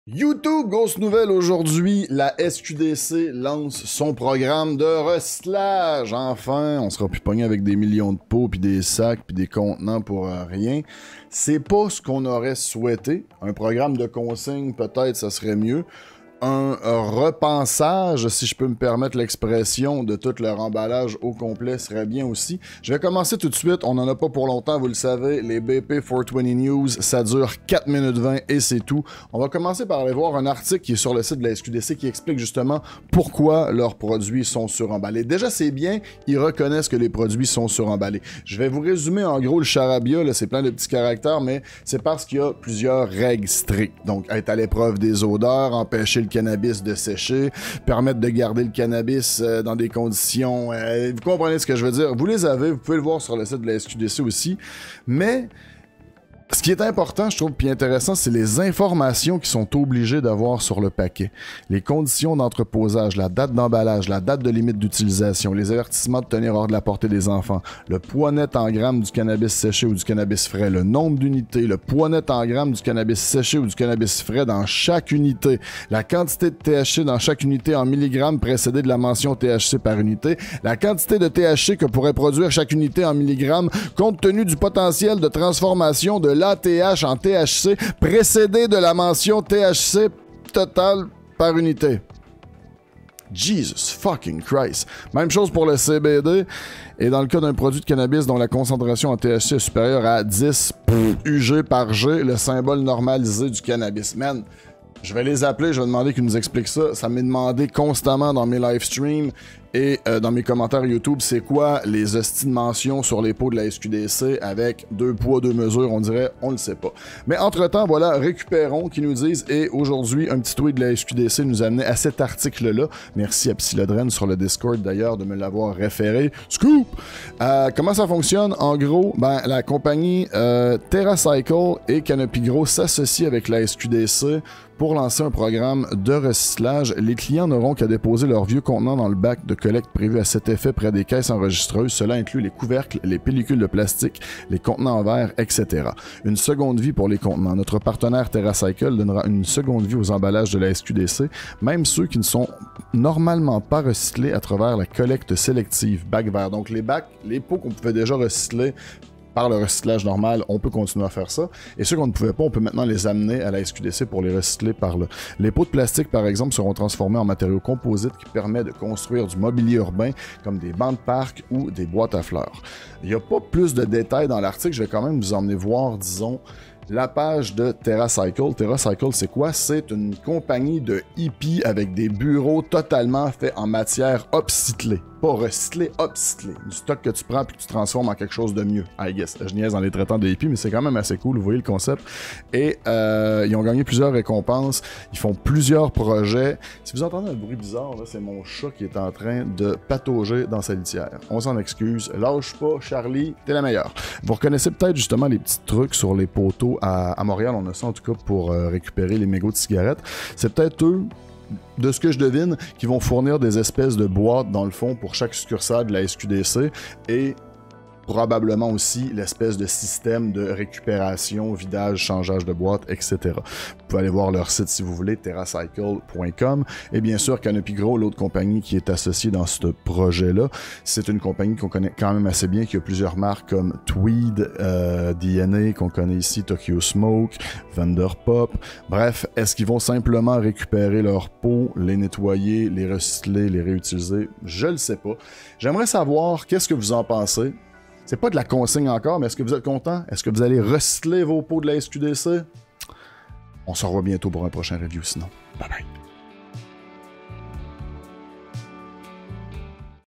YouTube, grosse nouvelle aujourd'hui, la SQDC lance son programme de recyclage. Enfin, on sera plus pogné avec des millions de pots, puis des sacs, puis des contenants pour rien. C'est pas ce qu'on aurait souhaité. Un programme de consigne, peut-être, ça serait mieux. Un repensage, si je peux me permettre l'expression, de tout leur emballage au complet serait bien aussi. Je vais commencer tout de suite, on n'en a pas pour longtemps, vous le savez, les BP 420 News, ça dure 4 minutes 20 et c'est tout. On va commencer par aller voir un article qui est sur le site de la SQDC qui explique justement pourquoi leurs produits sont suremballés. Déjà, c'est bien, ils reconnaissent que les produits sont suremballés. Je vais vous résumer en gros le charabia, là, c'est plein de petits caractères, mais c'est parce qu'il y a plusieurs règles strictes. Donc, être à l'épreuve des odeurs, empêcher le cannabis de sécher, permettre de garder le cannabis dans des conditions... vous comprenez ce que je veux dire? Vous les avez, vous pouvez le voir sur le site de la SQDC aussi, mais... Ce qui est important, je trouve, puis intéressant, c'est les informations qu'ils sont obligés d'avoir sur le paquet. Les conditions d'entreposage, la date d'emballage, la date de limite d'utilisation, les avertissements de tenir hors de la portée des enfants, le poids net en grammes du cannabis séché ou du cannabis frais, le nombre d'unités, le poids net en grammes du cannabis séché ou du cannabis frais dans chaque unité, la quantité de THC dans chaque unité en milligrammes précédée de la mention THC par unité, la quantité de THC que pourrait produire chaque unité en milligrammes compte tenu du potentiel de transformation de l'ATH en THC précédé de la mention THC total par unité. Jesus fucking Christ. Même chose pour le CBD. Et dans le cas d'un produit de cannabis dont la concentration en THC est supérieure à 10 UG par G, le symbole normalisé du cannabis. Man, je vais les appeler, je vais demander qu'ils nous expliquent ça. Ça m'est demandé constamment dans mes live streams et dans mes commentaires YouTube, c'est quoi les hosties de mention sur les pots de la SQDC avec 2 poids, 2 mesures, on dirait, on le sait pas. Mais entre-temps, voilà, récupérons qui nous disent, et aujourd'hui, un petit tweet de la SQDC nous a amené à cet article-là. Merci à Psylodren sur le Discord d'ailleurs de me l'avoir référé. Scoop! Comment ça fonctionne? En gros, ben, la compagnie TerraCycle et Canopy Growth s'associent avec la SQDC pour lancer un programme de recyclage. Les clients n'auront qu'à déposer leurs vieux contenants dans le bac de collecte prévu à cet effet près des caisses enregistreuses. Cela inclut les couvercles, les pellicules de plastique, les contenants en verre, etc. Une seconde vie pour les contenants. Notre partenaire TerraCycle donnera une seconde vie aux emballages de la SQDC, même ceux qui ne sont normalement pas recyclés à travers la collecte sélective bac vert. Donc les bacs, les pots qu'on pouvait déjà recycler par le recyclage normal, on peut continuer à faire ça. Et ceux qu'on ne pouvait pas, on peut maintenant les amener à la SQDC pour les recycler par là. Les pots de plastique, par exemple, seront transformés en matériaux composites qui permettent de construire du mobilier urbain comme des bancs de parc ou des boîtes à fleurs. Il n'y a pas plus de détails dans l'article, je vais quand même vous emmener voir, disons, la page de TerraCycle. TerraCycle, c'est quoi? C'est une compagnie de hippies avec des bureaux totalement faits en matière upcyclée. Pas recyclé, upcyclé. Du stock que tu prends puis que tu transformes en quelque chose de mieux. I guess. Je niaise en les traitant de hippies, mais c'est quand même assez cool. Vous voyez le concept. Et ils ont gagné plusieurs récompenses. Ils font plusieurs projets. Si vous entendez un bruit bizarre, là, c'est mon chat qui est en train de patauger dans sa litière. On s'en excuse. Lâche pas, Charlie, t'es la meilleure. Vous reconnaissez peut-être justement les petits trucs sur les poteaux à Montréal. On a ça en tout cas pour récupérer les mégots de cigarettes. C'est peut-être eux, de ce que je devine, qui vont fournir des espèces de boîtes dans le fond pour chaque succursale de la SQDC et probablement aussi l'espèce de système de récupération, vidage, changeage de boîte, etc. Vous pouvez aller voir leur site si vous voulez, terracycle.com. Et bien sûr, Canopy Growth, l'autre compagnie qui est associée dans ce projet-là, c'est une compagnie qu'on connaît quand même assez bien, qui a plusieurs marques comme Tweed, DNA, qu'on connaît ici, Tokyo Smoke, Vanderpop. Bref, est-ce qu'ils vont simplement récupérer leurs pots, les nettoyer, les recycler, les réutiliser? Je le sais pas. J'aimerais savoir, qu'est-ce que vous en pensez? C'est pas de la consigne encore, mais est-ce que vous êtes content? Est-ce que vous allez recycler vos pots de la SQDC? On se revoit bientôt pour un prochain review sinon. Bye bye.